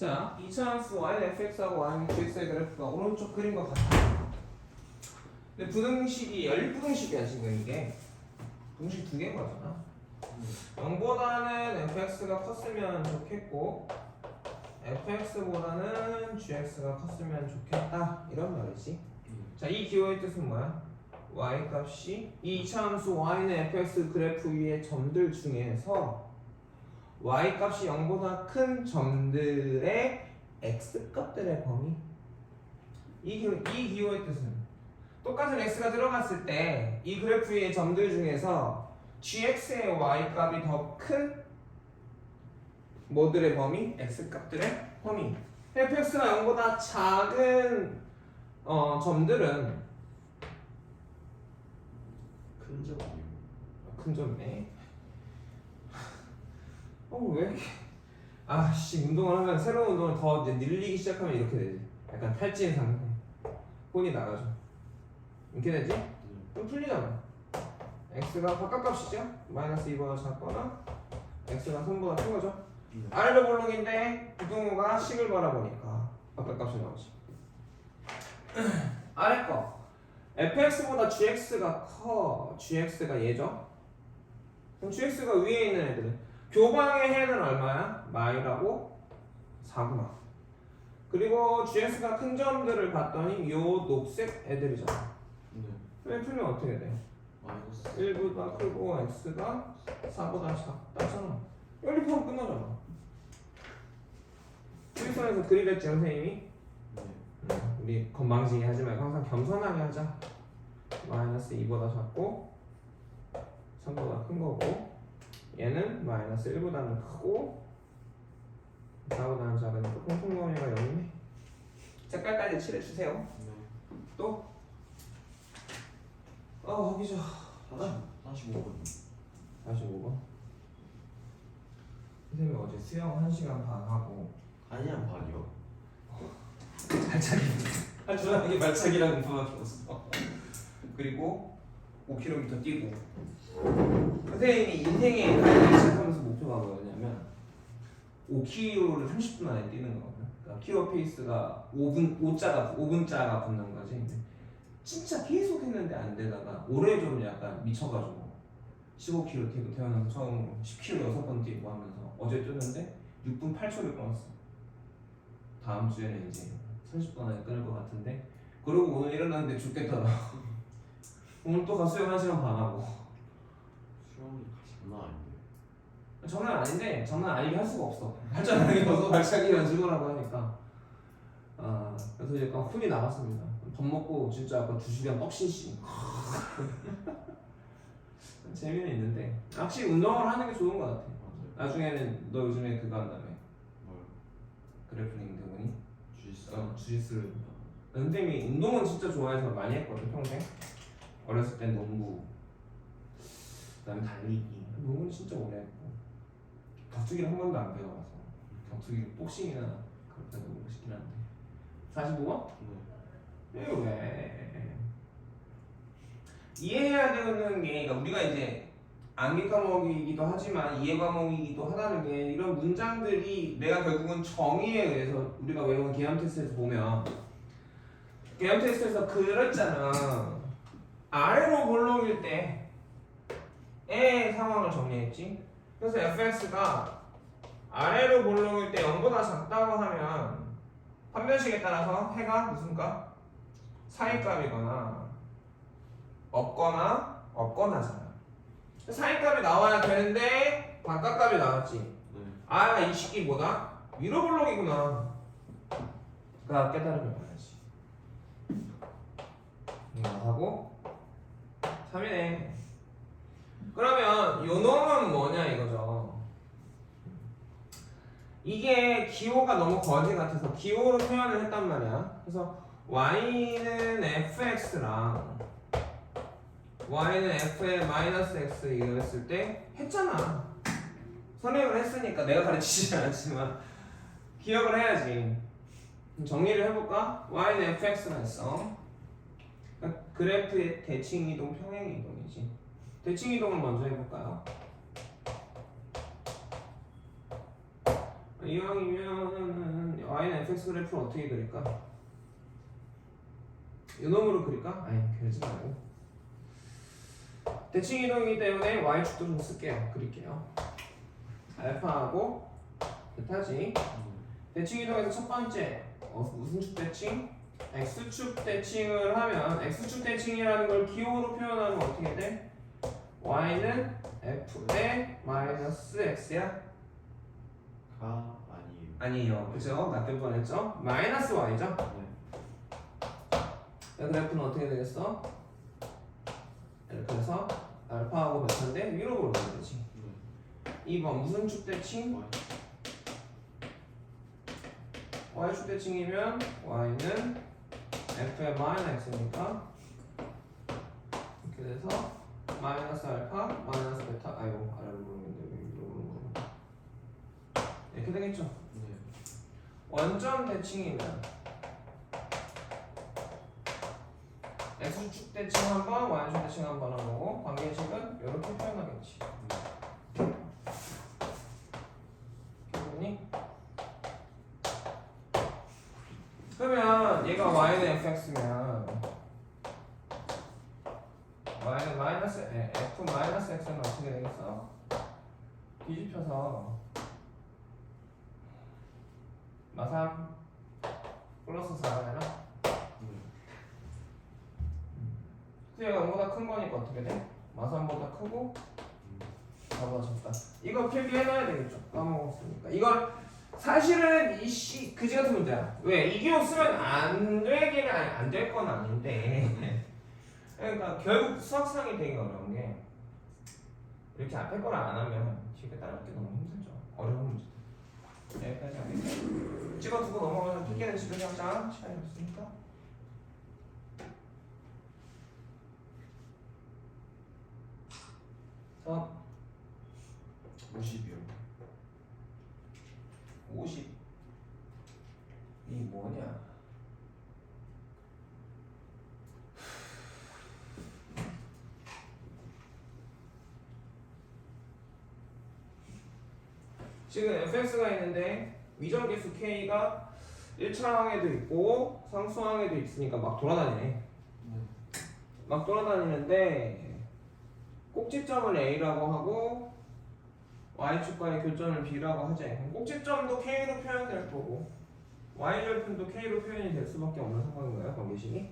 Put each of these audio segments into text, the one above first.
자, 이차함수 y는 fx하고 y는 gx의 그래프가 오른쪽 그림과 같아. 근데 부등식이 연립부등식이야 지금 이게. 부등식 두 개인 거잖아. 0보다는 fx가 컸으면 좋겠고 fx보다는 gx가 컸으면 좋겠다 이런 말이지. 자, 이 기호의 뜻은 뭐야? y 값이 이 이차함수 y는 fx 그래프 위의 점들 중에서 y 값이 0보다 큰 점들의 x 값들의 범위. 이 기호의 뜻은 똑같은 x가 들어갔을 때 이 그래프 위의 점들 중에서 gx의 y 값이 더 큰 뭐들의 범위? x 값들의 범위. fx가 0보다 작은 점들은 큰 점 아니고 큰 점이네. 왜 이렇게 아씨 운동을 하면 새로운 운동을 더 이제 늘리기 시작하면 이렇게 되지. 약간 탈진 상태. 혼이 나가죠. 이렇게 되지? 그럼 풀리잖아. x가 바깥값이죠? 마이너스 2보다 작거나 x가 3보다 큰 거죠. 아래로 볼록인데 부등호가 식을 바라보니까 바깥값이 나오지. 아래 거 fx보다 gx가 커. gx가 얘죠. 그럼 gx가 위에 있는 애들은 교방의 해는 얼마야? 마이라고 4구나. 그리고 gx가 큰 점들을 봤더니 요 녹색 애들이잖아. 왜 풀면 어떻게 돼? 마이너스 1보다 크고 x가 4보다 작다잖아. 연립하면 끝나잖아. 수리선에서 그리랬지 선생님이? 우리 건방지게 하지 말고 항상 겸손하게 하자. 마이너스 2보다 작고 3보다 큰 거고 얘는 마이너스 1보다는 크고 4보다는 작으니까 공통범위가 0이네. 색깔까지 칠해주세요. 또? 하기 전 45분 45번. 선생님이 어제 수영 1시간 반 하고 아니야 반이요 발차기 한주하게 발차기라는 공부만 들었어. 그리고 5km 뛰고. 선생님이 인생에 달리기 시작하면서 목표가 뭐였냐면 5km를 30분 안에 뛰는 거거든. 그러니까 킬로 페이스가 5분자가 붙는 거지. 근데 진짜 계속 했는데 안 되다가 올해 좀 약간 미쳐가지고 15km 뛰고 태어나서 처음으로 10km 6번 뛰고 하면서 어제 뛰었는데 6분 8초를 끊었어. 다음 주에는 이제 30분 안에 끊을 것 같은데. 그리고 오늘 일어났는데 죽겠더라. 오늘 또 수영 1시간 반 하고. 수영이 장난 아닌데 장난 아닌데 장난 아니게 할 수가 없어. 발전하게 벗어 발차기 연습을 하고 하니까. 그래서 약간 혼이 나갔습니다. 밥 먹고 진짜 아까 2시간 떡신신. 재미는 있는데 확실히 운동을 하는 게 좋은 것 같아. 나중에는 너 요즘에 그거 한다며. 뭘? 그래플링 때문에 주짓수? 주짓수를. 선생님이 운동은 진짜 좋아해서 많이 했거든 평생. 어렸을 땐 농구, 그다음에 달리기. 농구는 진짜 오래 했고 격투기를 한 번도 안 배워서 격투기 복싱이나 그럴 때 너무 싶긴 한데. 45번? 네 왜? 이해해야 되는 게, 그러니까 우리가 이제 암기 과목이기도 하지만 이해 과목이기도 하다는 게 이런 문장들이 내가 결국은 정의에 의해서 우리가 외운 계am 테스트에서 보면 계am 테스트에서 그랬잖아. 아래로 볼록일 때의 상황을 정리했지. 그래서 fx가 아래로 볼록일 때 0보다 작다고 하면 판별식에 따라서 해가 무슨 값? 사이값이거나 없거나잖아. 사이값이 나와야 되는데 바깥값이 나왔지. 이 식이 뭐다? 위로 볼록이구나. 그러니까 깨달으면 봐야지. 이거 하고 3이네. 그러면 요 놈은 뭐냐 이거죠. 이게 기호가 너무 거지 같아서 기호로 표현을 했단 말이야. 그래서 y는 fx랑 y는 f의 마이너스 x 이랬을 때 했잖아. 선행을 했으니까 내가 가르치지 않았지만 기억을 해야지. 정리를 해볼까? y는 fx가 있어. 그러니까 그래프의 대칭이동, 평행이동이지. 대칭이동을 먼저 해볼까요? 이왕이면 y는 fx 그래프를 어떻게 그릴까? 요놈으로 그릴까? 아니 그러지 말고 대칭 이동이기 때문에 y축도 좀 쓸게요. 그릴게요. 알파하고 베타지. 대칭 이동에서 첫 번째 무슨 축 대칭? x축 대칭을 하면 x축 대칭이라는 걸 기호로 표현하면 어떻게 돼? y는 f의 마이너스 x야? 가 아니에요. 아니에요. 그죠? 나쁠 뻔했죠? 마이너스 y죠? 네. 그래프는 어떻게 되겠어? 이렇게 해서 알파하고 베타인데 위로 보면 되지. 2번 무슨 축 대칭? y축 대칭이면 y는 f의 마이너스 x니까 이렇게 돼서 마이너스 알파 마이너스 베타 아이고 아래로 모르겠는데 위로 보는 거 이렇게 되겠죠? 네. 원점 대칭이면 x축 대칭 한번 y축 대칭 한번 하고 관계식은 이렇게 표현하겠지. 기분이? 그러면 얘가 y는 fx면 y는 마이너스 f 마이너스 x는 어떻게 되겠어? 뒤집혀서 마3 플러스 4가 되나? 얘가 0보다 큰 거니까 어떻게 돼? 마3보다 크고 4보다 작다. 이거 필기해놔야 되겠죠? 까먹었으니까. 이걸 사실은 이씨 그지 같은 문제야. 왜? 이 기호 쓰면 안 되기는 안 될 건 아닌데 그러니까 결국 수학상이 되게 어려운 게 이렇게 앞에 걸 안 하면 뒤에 따라잡기 너무 힘들죠. 어려운 문제. 여기까지 하겠습니다. 찍어두고 넘어가서 필기하는 식으로 하자. 시간이 없으니까. 자 50이요. 50. 이 뭐냐? 지금 fx가 있는데 위정계수 k가 1차항에도 있고 상수항에도 있으니까 막 돌아다니네. 막 돌아다니는데 꼭지점을 a라고 하고 y축과의 교점을 b라고 하지. 꼭지점도 k로 표현될 거고 y절편도 k로 표현이 될 수밖에 없는 상황인가요? 관계식이?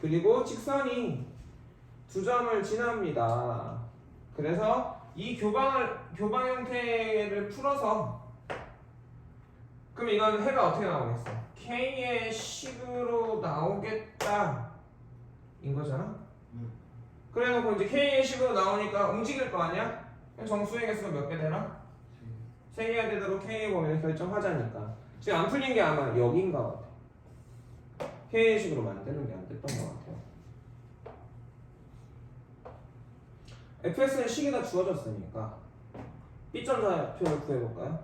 그리고 직선이 두 점을 지납니다. 그래서 이 교방 형태를 풀어서 그럼 이건 해가 어떻게 나오겠어? k의 식으로 나오겠다 인 거잖아? 그래놓고 이제 k의 식으로 나오니까 움직일 거 아니야? 정수의 개수가 몇 개 되나? 3개가 되도록 k의 범위를 결정하자니까 지금 안 풀린 게 아마 여기인가 같아. k의 식으로 만드는 게 안 됐던 것 같아요. fx는 식이 다 주어졌으니까 b점 좌표를 구해볼까요?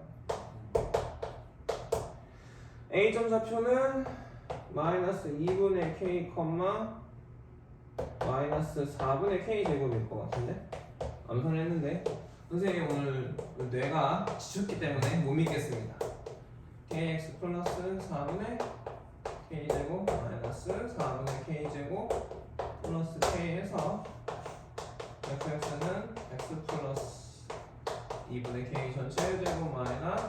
a점 좌표는 마이너스 2분의 k, 마이너스 4분의 k 제곱일 것 같은데? 암산했는데 선생님 오늘 뇌가 지쳤기 때문에 못 믿겠습니다. kx 플러스 4분의 k제곱 마이너스 4분의 k제곱 플러스 k에서 fx는 x 플러스 2분의 k 전체 제곱 마이너스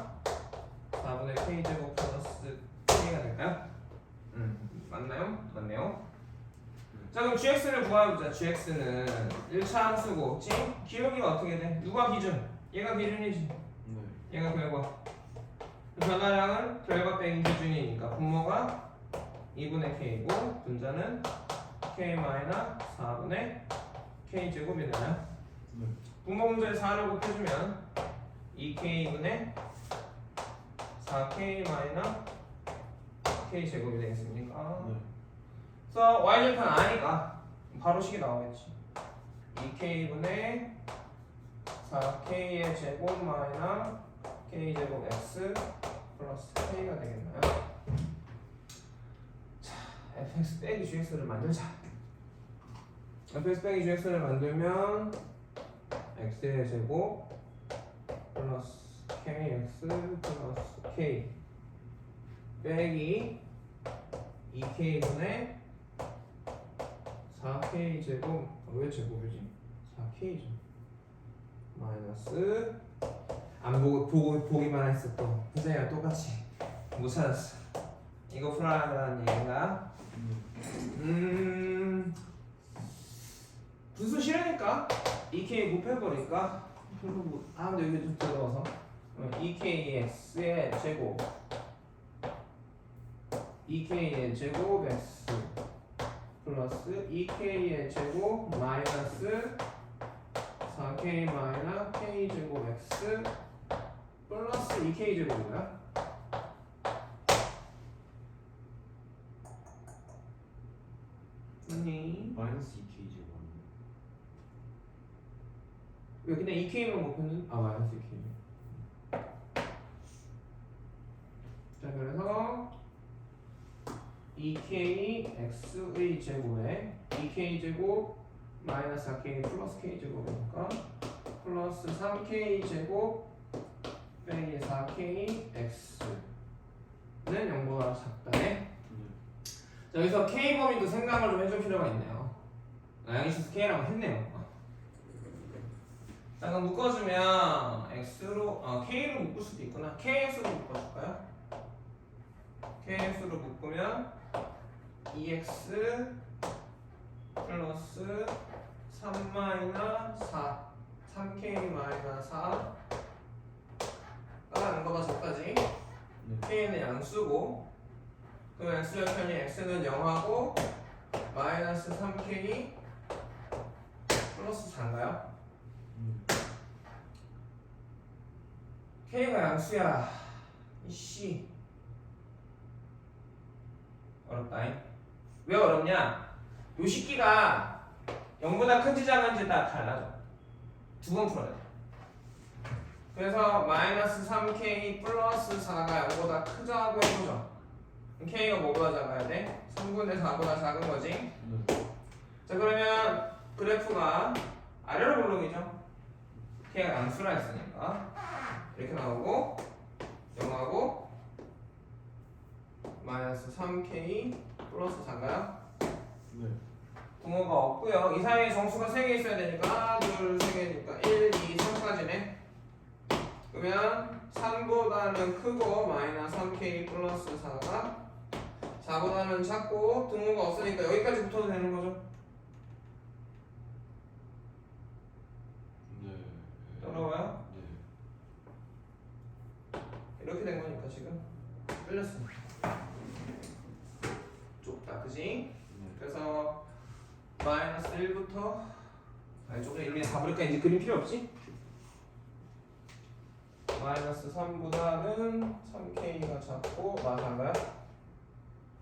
4분의 k제곱 플러스 k가 될까요? 맞나요? 맞네요. 자 그럼 gx를 구해보자. gx는 1차 함수고 기울기가 어떻게 돼? 누가 기준? 얘가 기준이지. 얘가 결과. 변화량은 결과 빼기 기준이니까 분모가 2분의 k고 분자는 k 마이너스 4분의 k 제곱이 되나요? 분모 문제에 4를 곱해주면 2k분의 4k 마이너스 k 제곱이 되겠습니까? 그래서 y절편 아니까 바로 식이 나오겠지. 2k분의 4k의 제곱 마이너스 k 제곱 x 플러스 k가 되겠나요? 자, fx 빼기 gx를 만들자. fx 빼기 gx를 만들면 x의 제곱 플러스 kx 플러스 k 빼기 2k분의 4k 제곱 왜 제곱이지? 4k 제곱 마이너스 안 보기만 했어 또 선생님이랑 똑같이 못 찾았어. 이거 풀어라는 얘기인가? 분수 싫으니까 2k 곱해버리니까 근데 여기 좀 들어가서 2kx의 제곱 2k의 제곱 x 플러스 2k의 제곱 마이너스 4k 마이너스 k 제곱 x 플러스 2k 제곱인가요? 마이너스 2k 제곱 아니에요? 왜 그냥 2k만 곱했는? 아 마이너스 2k. 자 그래서 2k x의 제곱에 2k 제곱 마이너스 4k 플러스 k 제곱이니까 플러스 3k 제곱 빼기 4k x는 0보다 작다네. 자, 여기서 k 범위도 생각을 좀 해줄 필요가 있네요. 양이시스 k라고 했네요. 자, 그럼 묶어주면 x로 k로 묶을 수도 있구나. kx로 묶어줄까요? kx로 묶으면 2x 플러스 3 마이너스 4 3k 마이너스 4가 0보다 작다지. k는 양수고 그럼 x절편이 x는 0하고 마이너스 3k 플러스 4인가요? k가 양수야. 이씨 어렵다잉. 왜 어렵냐? 요 식기가 0보다 큰지 작은지 다 달라져. 두 번 풀어야 돼. 그래서 마이너스 3k 플러스 4가 0보다 크자고 해보죠. k가 뭐보다 작아야 돼? 3분의 4보다 작은 거지? 자 그러면 그래프가 아래로 볼록이죠? k가 양수라 했으니까 이렇게 나오고 0하고 마이너스 3k 플러스 4인가요? 네. 부모가 없고요. 이 사이에 정수가 3개 있어야 되니까 하나, 둘, 3개니까 1, 2, 3까지네. 그러면 3보다는 크고 마이너스 3k 플러스 4가 4보다는 작고 등호가 없으니까 여기까지 붙어도 되는 거죠? 네. 어려워요? 네. 이렇게 된 거니까 지금 끌렸어. 좁다, 그지? 네. 그래서 마이너스 1부터 아니 조금 이렇게 가버릴까? 이제 그림 필요 없지? 마이너스 3보다는 3k가 작고 마사인가요?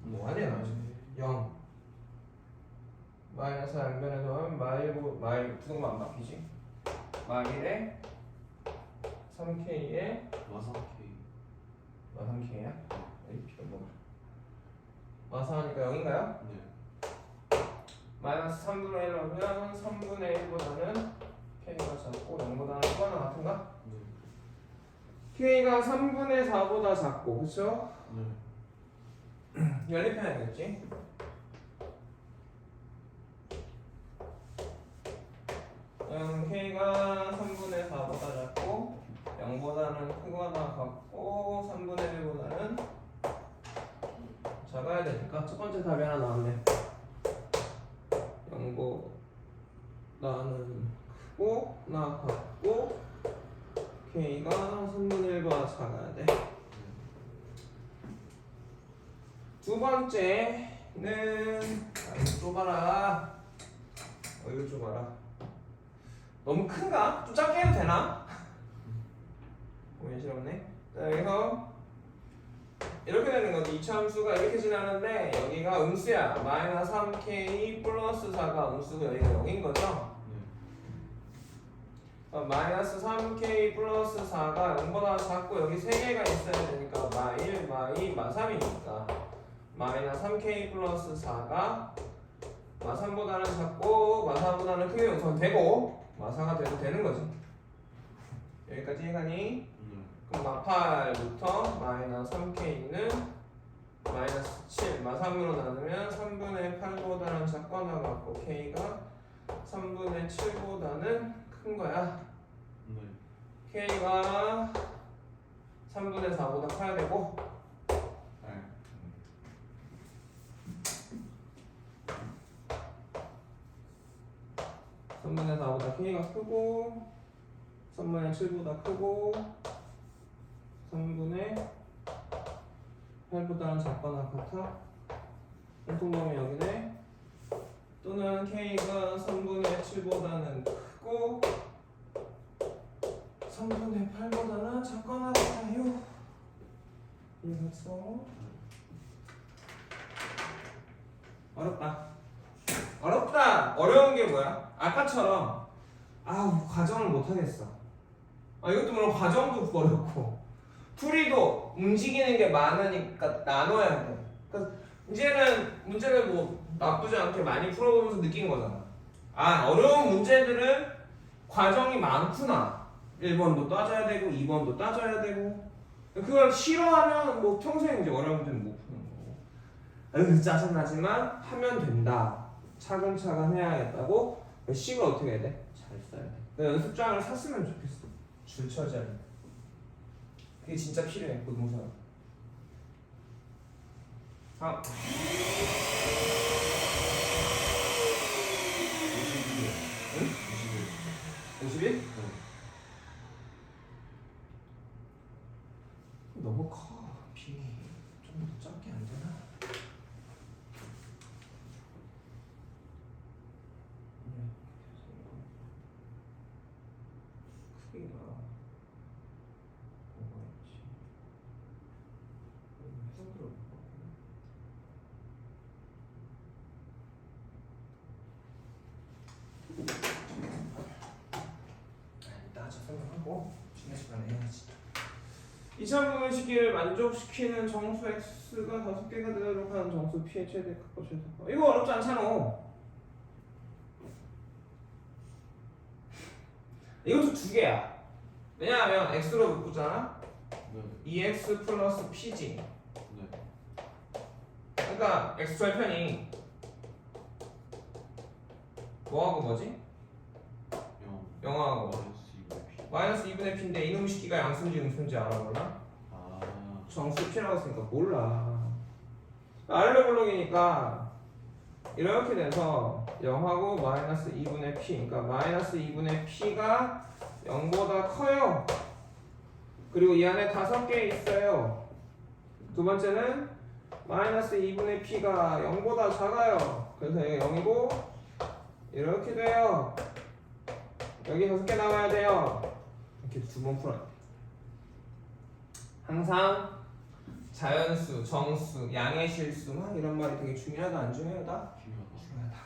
뭐하냐 나 지금 0 마이너스 양변에서 하면 마일 부등호가 안 바뀌지? 마일에 3k에 마사 k. 3k야? 에이 필요 뭐가 마사하니까 0인가요? 네. 마이너스 3분의 1 하면 3분의 1보다는 k가 작고 0보다는 크거나 같은가? 네. k가 3분의 4보다 작고 그쵸? 네. 연립해야겠지? k가 3분의 4보다 작고 0보다는 크거나 같고 3분의 1보다는 작아야 되니까 첫 번째 답이 하나 나왔네. 0보다는 크고 나 같고 k가 3분의 1보다 작아야 돼. 두 번째는 이거 좁아라. 이거 좁아라. 너무 큰가? 좀 작게 해도 되나? 보기 싫었네. 자 여기서 이렇게 되는 거지. 이차함수가 이렇게 지나는데 여기가 음수야. 마이너스 3k 플러스 4가 음수고 여기가 0인 거죠? 마이너스 3k 플러스 4가 0보다 작고 여기 3개가 있어야 되니까 마1, 마2, 마3이니까 마이너스 3k 플러스 4가 마3보다는 작고 마4보다는 크게 용선되고 마4가 돼도 되는 거지. 여기까지 해가니? 그럼 마8부터 마이너스 3k는 K가 3분의 4보다 커야 되고 네. 3분의 4보다 K가 크고 3분의 7보다 크고 3분의 8보다는 작거나 같아. 공통범위 여기네. 또는 K가 3분의 7보다는 크고 3분의 8보다는 작거나 같아요. 이해했어? 어렵다. 어렵다. 어려운 게 뭐야? 아까처럼 과정을 못하겠어. 이것도 물론 과정도 어렵고 풀이도 움직이는 게 많으니까 나눠야 돼. 그러니까 이제는 문제를 뭐 나쁘지 않게 많이 풀어보면서 느낀 거잖아. 어려운 문제들은 과정이 많구나. 1번도 따져야 되고 2번도 따져야 되고 그걸 싫어하면 뭐 평생 이제 어려운 문제는 못 푸는 거고. 짜증나지만 하면 된다. 차근차근 해야겠다고. 식을 어떻게 해야 돼? 잘 써야 돼. 연습장을 샀으면 좋겠어. 줄 쳐져야 돼. 그게 진짜 필요해 고등사는. 아. 51? 네. 너무 커. 비. 좀 더 작게 안 되나? 크기가 뭐가 있지? 해상도를 못 봤구나. 따져 설명하고 쉬는 시간에 해야지. 2차 부분식을 만족시키는 정수 x가 5개가 되도록 하는 정수 p의 최대 크고 최소가. 이거 어렵지 않잖아. 이것도 2개야. 왜냐하면 x로 묶었잖아. 네. 2x 플러스 p지. 네. 그러니까 x절편이 뭐하고 뭐지? 0하고 마이너스 2분의 p인데 이놈 식기가 양수인지 음수인지 알아볼라? 정수 p라고 했으니까 몰라. 알레 블록이니까 이렇게 돼서 0하고 마이너스 2분의 p, 그러니까 마이너스 2분의 p가 0보다 커요. 그리고 이 안에 5개 있어요. 두 번째는 마이너스 2분의 p가 0보다 작아요. 그래서 이게 0이고 이렇게 돼요. 여기 5개 나와야 돼요. 이렇게 2번 풀어야 돼. 항상 자연수, 정수, 양의 실수 막 이런 말이 되게 중요하다 안 중요하다? 중요하다.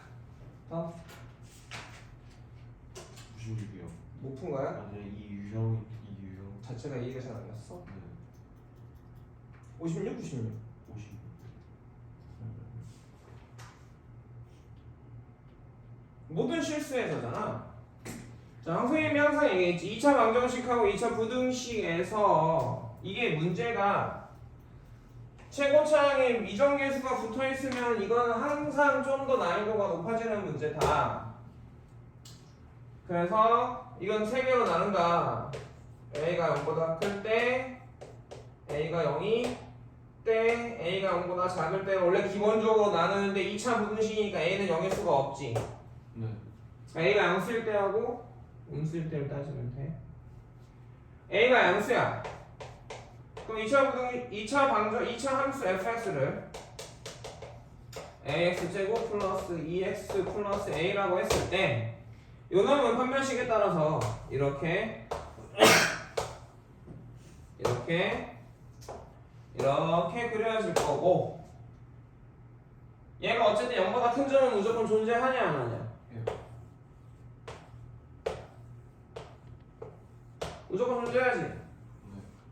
더? 96이요. 못 푼 거야? 이 유형 자체가 이해가 잘 안 갔어? 네. 56, 96. 50. 모든 실수에서잖아. 자, 선생님이 항상 얘기했지. 2차 방정식하고 2차 부등식에서 이게 문제가 최고차항에 미정계수가 붙어있으면 이건 항상 좀 더 난이도가 높아지는 문제다. 그래서 이건 3개로 나눈다. A가 0보다 클 때, A가 0이 때, A가 0보다 작을 때 원래 기본적으로 나누는데 2차 부등식이니까 A는 0일 수가 없지. 네. A가 양수일 때하고 음수일 때를 따지면 돼. A가 양수야. 그럼 2차 함수 fx를 ax제곱 플러스 2x 플러스 a라고 했을 때 요놈은 판별식에 따라서 이렇게 그려질 거고 얘가 어쨌든 0보다 큰 점은 무조건 존재하냐 안 하냐? 무조건 존재해야지.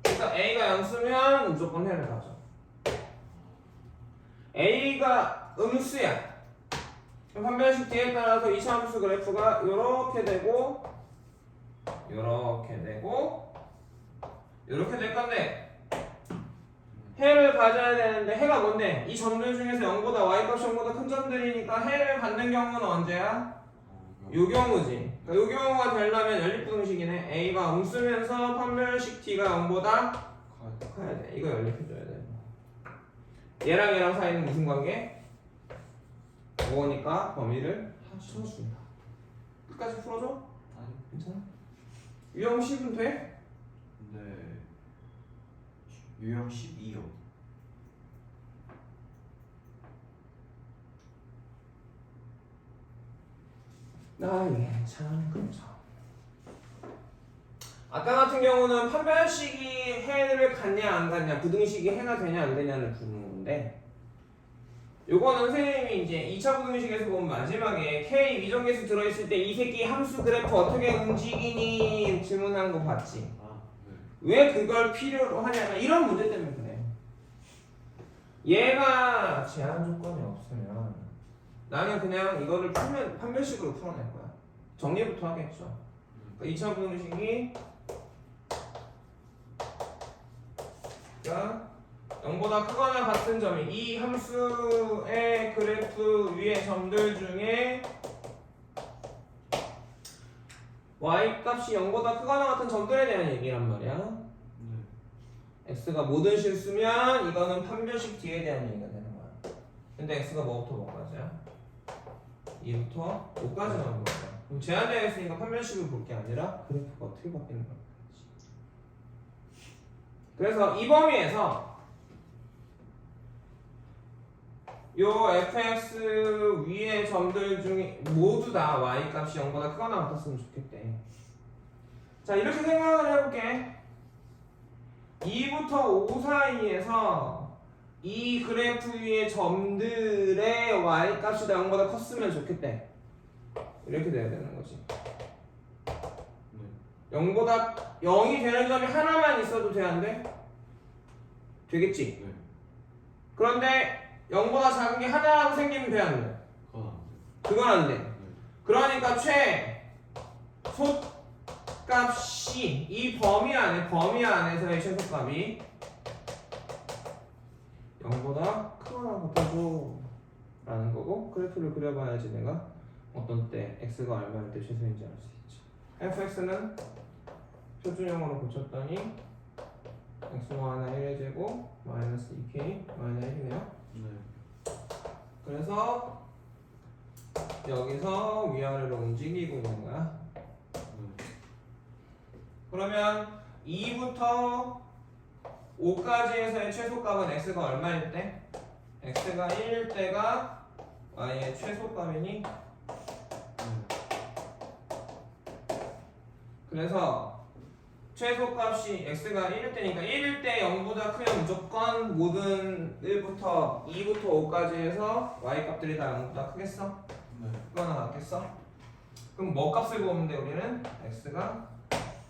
그러니까 A가 양수면 무조건 해를 가져. A가 음수야. 그럼 판별식 뒤에 따라서 2차 함수 그래프가 요렇게 되고 요렇게 되고 요렇게 될 건데 해를 가져야 되는데 해가 뭔데? 이 점들 중에서 0보다 y값이 0보다 큰 점들이니까 해를 갖는 경우는 언제야? 요 경우지. 그러니까 요 경우가 되려면 연립부등식이네. A가 음수면서 판별식 T가 0보다 커야 돼. 이거 연립해줘야 돼. 얘랑 얘랑 사이는 무슨 관계? 5니까 범위를 합쳐준다. 끝까지 풀어줘? 아니 괜찮아? 유형 10은 돼? 네 유형 12요. 나의 참 그렇죠. 아까 같은 경우는 판별식이 해를 갖냐 안 갖냐, 부등식이 해가 되냐 안 되냐를 두는 건데, 요거는 선생님이 이제 2차 부등식에서 보면 마지막에 K 미정계수 들어있을 때 이 새끼 함수 그래프 어떻게 움직이니 질문한 거 봤지? 아 네. 왜 그걸 필요로 하냐면 이런 문제 때문에 그래. 얘가 제한 조건이 없으면 나는 그냥 이거를 풀면 판별식으로 풀어낼 거야. 정리부터 하겠죠. 그러니까 2차 부등식이 0보다 크거나 같은 점이 이 함수의 그래프 위의 점들 중에 y 값이 0보다 크거나 같은 점들에 대한 얘기란 말이야. 네. x가 모든 실수면 이거는 판별식 뒤에 대한 얘기가 되는 거야. 근데 x가 뭐부터 뭐까지야? 2부터 5까지 나온 거야. 그럼 제한되어 있으니까 판별식을 볼 게 아니라 그래프가 어떻게 바뀌는 거야. 그래서 이 범위에서 요 fx 위의 점들 중에 모두 다 y 값이 0보다 크거나 같았으면 좋겠대. 자, 이렇게 생각을 해볼게. 2부터 5 사이에서 이 그래프 위의 점들의 y 값이 0보다 컸으면 좋겠대. 이렇게 돼야 되는 거지. 네. 0보다 0이 되는 점이 하나만 있어도 돼, 안 돼? 되겠지? 네. 그런데 0보다 작은 게 하나라도 생기면 돼, 안 돼? 그건 안 돼. 그건 안 돼. 네. 그러니까 최소값이 이 범위 안에서의 최소값이 0보다 크거나 같아줘 라는 거고, 그래프를 그려봐야지 내가 어떤 때 x가 얼마일 때 최소인지 알 수 있죠. fx는 표준형으로 고쳤더니 x가 하나 1의 제곱 마이너스 2k 마이너스 1이네요. 네. 그래서 여기서 위아래로 움직이고 있는 거야. 네. 그러면 2부터 5까지에서의 최소값은 x가 얼마일 때? x가 1일 때가 y의 최소값이니? 그래서 최소값이 x가 1일 때니까 1일 때 0보다 크면 무조건 모든 1부터 2부터 5까지에서 y 값들이 다 0보다 크겠어? 네. 크거나 같겠어? 그럼 뭐 값을 보면 돼 우리는? x가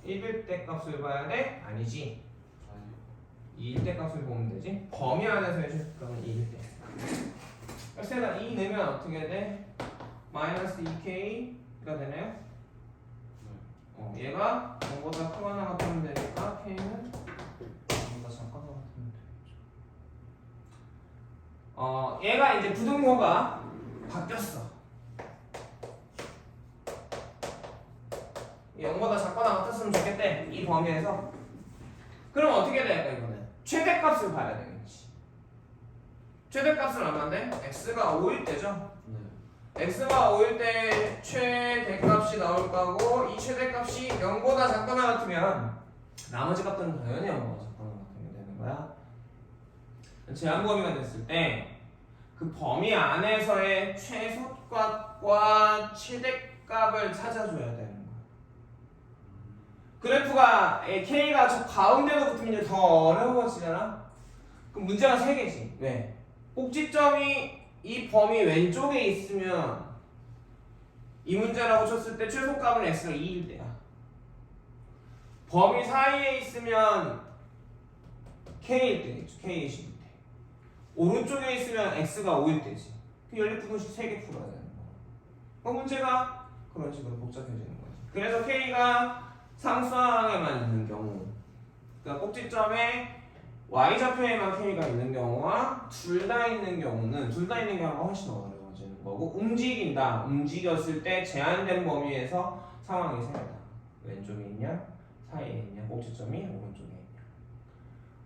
1일 때 값을 봐야 돼? 아니지. 아니. 2일 때 값을 보면 되지. 범위 안에서의 최소값은 2일 때. x에다 2 넣으면 어떻게 돼? 마이너스 2k가 되네요. 얘가 0보다 크거나 같으면 되니까 k는 0보다 작거나 같으면 되겠죠. 얘가 이제 부등호가 바뀌었어. 0보다 작거나 같았으면 좋겠대. 이 범위에서. 그럼 어떻게 될까 이거는? 최대값을 봐야 되겠지. 최대값은 얼마인데? x가 5일 때죠. 네. x가 5일 때 최대값이 나올 거고, 이 최대값이 0보다 작거나 같으면 나머지 값들은 당연히 0보다 작거나 같으면 되는 거야. 제한 범위가 됐을 때 그 범위 안에서의 최소값과 최대값을 찾아줘야 되는 거야. 그래프가 k가 저 가운데로 붙으면 이제 더 어려워지잖아. 그럼 문제가 3개지. 왜? 꼭지점이 이 범위 왼쪽에 있으면 이 문제라고 쳤을 때 최소값은 x가 2일 때야. 범위 사이에 있으면 k일 때겠죠. k 20일 때. 오른쪽에 있으면 x가 5일 때지. 그 연립부등식 3개 풀어야 되는 거야. 그 문제가 그런 식으로 복잡해지는 거지. 그래서 k가 상수항에만 있는 경우, 그러니까 꼭지점에 y좌표에만 k가 있는 경우와 둘 다 있는 경우가 훨씬 어려워지는 거고 움직인다. 움직였을 때 제한된 범위에서 상황이 생긴다. 왼쪽에 있냐? 사이에 있냐? 꼭지점이 오른쪽에 있냐?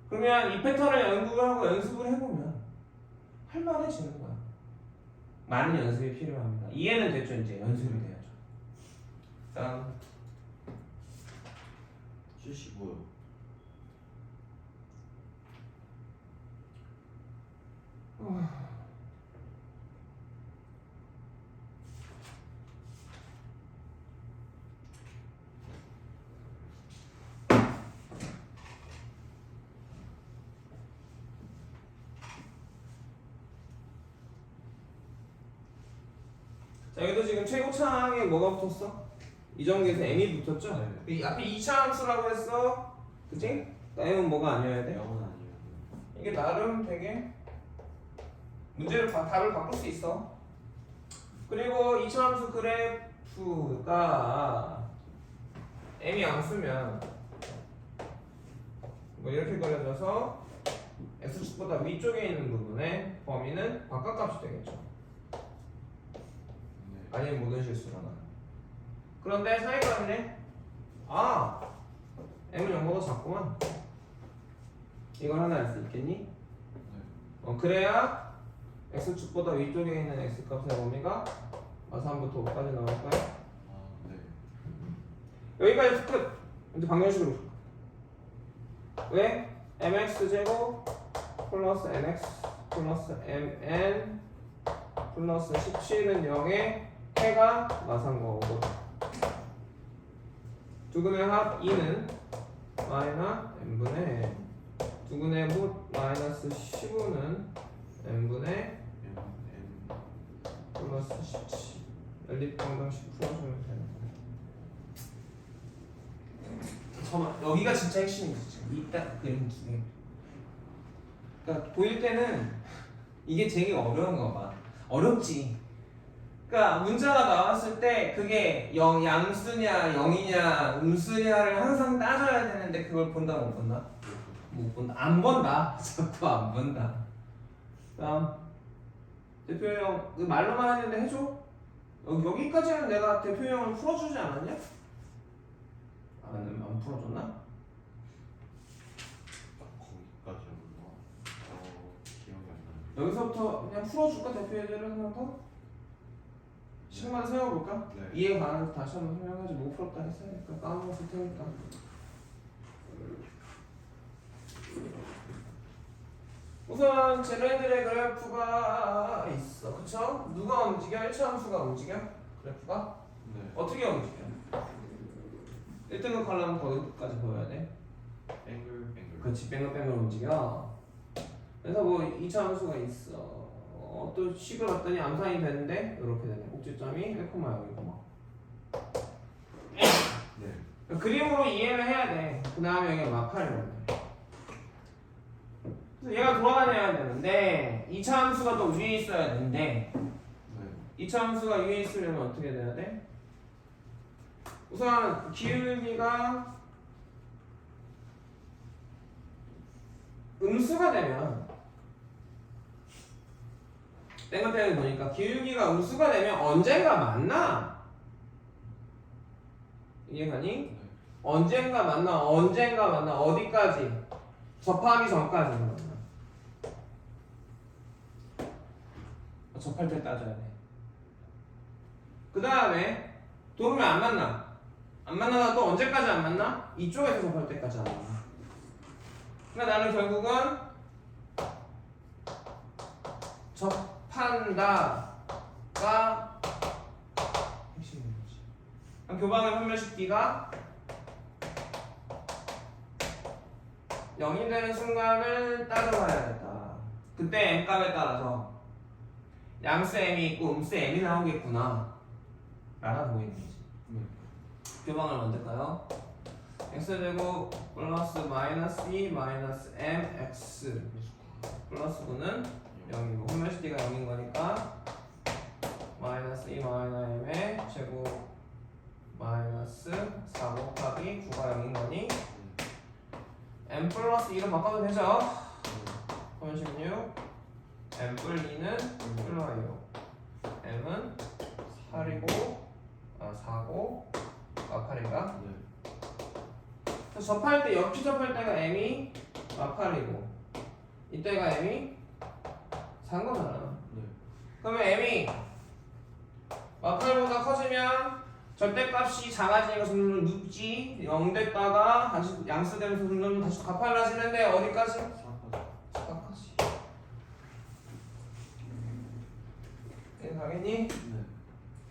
그러면 이 패턴을 연습을 해보면 할만해지는 거야. 많은 연습이 필요합니다. 이해는 됐죠? 이제 연습이 돼야죠. 다음 75요. 자, 여기도 지금 최고차항에 뭐가 붙었어? 이정계에서 m이 붙었죠? 네. 이 앞에 2차 함수라고 했어. 그치? m은 뭐가 아니어야 돼? 0은 아니에요. 이게 나름 되게 문제를 답을 바꿀 수 있어. 그리고 2차 함수 그래프가 m이 양수면 뭐 이렇게 그려져서 x축보다 위쪽에 있는 부분의 범위는 바깥값이 되겠죠. 네. 아니면 모든 실수로나. 그런데 사이가네. 아, m은 0보다 작구만. 이걸 하나 알 수 있겠니? 그래야 x축보다 위쪽에 있는 x값의 범위가 3부터 5까지 나올까요? 아, 네. 여기까지 끝. 이제 방정식으로 풀. 왜? mx제곱 플러스 mx 플러스 mn 플러스 17은 0에 해가 마상거거든. 두근의 합 2는 마이너스 n분의 두근의 못 마이너스 15는 n분의 플러스 17 연립방정식 풀어주면 되는 거야. 잠깐만, 여기가 진짜 핵심이지. 지금 이딱 그림 두 개. 그러니까 보일 때는 이게 되게 어려운 거 봐. 어렵지. 그러니까 문자가 나왔을 때 그게 양수냐 0이냐 음수냐를 항상 따져야 되는데 그걸 본다 못 본다? 못 본다. 안 본다. 자꾸 안 본다. 다음 대표형 말로만 했는데 해줘? 여기까지는 내가 대표형을 풀어주지 않았냐? 안 풀어줬나? 거기까지였나? 기억이 안 나요. 여기서부터 그냥 풀어줄까? 대표 예제를 하나 더? 식만 세워볼까? 네. 이해 가는 다시 한번 설명하지. 못 풀었다 했으니까 까먹었을 테니까. 우선 쟤네들의 그래프가 있어. 그쵸? 누가 움직여? 1차 함수가 움직여? 그래프가? 네. 어떻게 움직여? 1등급 컬럼 거기까지 보여야 돼. 뱅글뱅글. 그렇지, 뺑글뺑글 움직여. 그래서 뭐 2차 함수가 있어. 또 식을 봤더니 암산이 되는데 이렇게 되네. 꼭지점이 1,0이고 네. 그림으로 이해를 해야 돼. 그 다음에 여기 마팔이라고 돼. 그래서 얘가 돌아다녀야 되는데 2차 함수가 또 위에 있어야 되는데 네. 2차 함수가 위에 있으려면 어떻게 돼야 돼? 우선 기울기가 음수가 되면 땡글땡글 보니까 기울기가 음수가 되면 언젠가 만나. 이해가니? 네. 언젠가 만나 어디까지? 접하기 전까지 만나. 접할 때 따져야 돼. 그 다음에 도르면 안 만나. 안 만나다 또 언제까지 안 만나? 이쪽에서 접할 때까지 안 만나. 그러니까 나는 결국은 접한다가 핵심인 거지. 그럼 교방을 판별식기가 0이 되는 순간을 따져봐야겠다. 그때 m값에 따라서 양수 m이 있고 음수 m이 나오겠구나 라가 보이는 거지. 교방을 만들까요? x제곱 플러스 마이너스 2 마이너스 mx 플러스 9는 0이고 판별식기가 0인 거니까 마이너스 2 마이너스 m의 제곱 마이너스 4 곱하기 9가 0인 거니 m 플러스 2로 바꿔도 되죠? 그러면 16 m 플 2는 플러예요. m은 8이고 4고 8인가? 네. 그래서 접할 때 역지 접할 때가 m이 8이고 이때가 m이 4인 거잖아. 네. 그러면 m이 8보다 커지면 절대값이 작아지니까 점점 눕지 0 됐다가 다시 양수되면서 점점 다시 가팔라지는데 어디까지? 4까지. 4까지. 네, 당연히 네.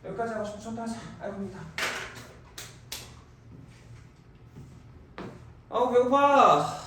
여기까지 하고 싶어 쳤다 하자. 알고입니다. 아우 배고파.